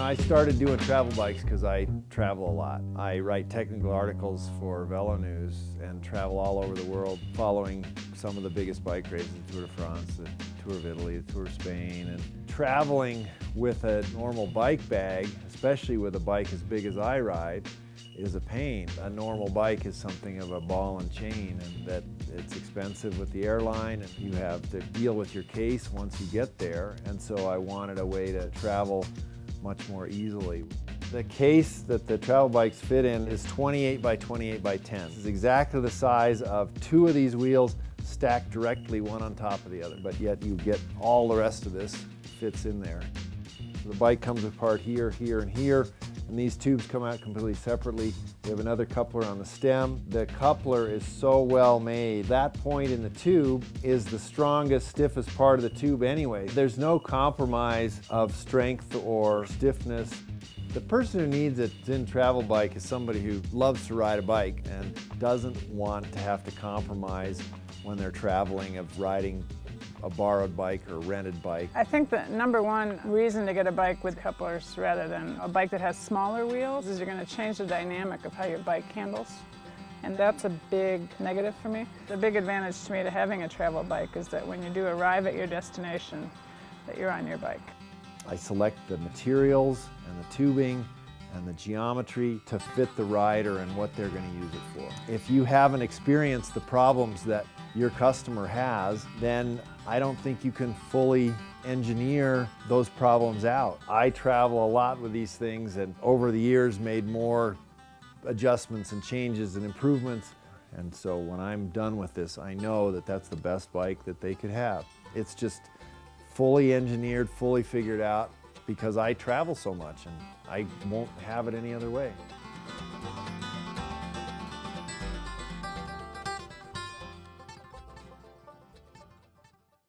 I started doing travel bikes because I travel a lot. I write technical articles for Velo News and travel all over the world following some of the biggest bike races, the Tour de France, the Tour of Italy, the Tour of Spain. And traveling with a normal bike bag, especially with a bike as big as I ride, is a pain. A normal bike is something of a ball and chain, and that it's expensive with the airline, and you have to deal with your case once you get there. And so I wanted a way to travel much more easily. The case that the travel bikes fit in is 28 by 28 by 10. This is exactly the size of two of these wheels stacked directly one on top of the other, but yet you get all the rest of this fits in there. The bike comes apart here, here, and here, and these tubes come out completely separately. We have another coupler on the stem. The coupler is so well made. That point in the tube is the strongest, stiffest part of the tube anyway. There's no compromise of strength or stiffness. The person who needs a Zinn travel bike is somebody who loves to ride a bike and doesn't want to have to compromise when they're traveling of riding a borrowed bike or rented bike. I think the number one reason to get a bike with couplers rather than a bike that has smaller wheels is you're going to change the dynamic of how your bike handles. And that's a big negative for me. The big advantage to me to having a travel bike is that when you do arrive at your destination, that you're on your bike. I select the materials and the tubing and the geometry to fit the rider and what they're going to use it for. If you haven't experienced the problems that your customer has, then I don't think you can fully engineer those problems out. I travel a lot with these things and over the years made more adjustments and changes and improvements. And so when I'm done with this, I know that that's the best bike that they could have. It's just fully engineered, fully figured out because I travel so much and I won't have it any other way.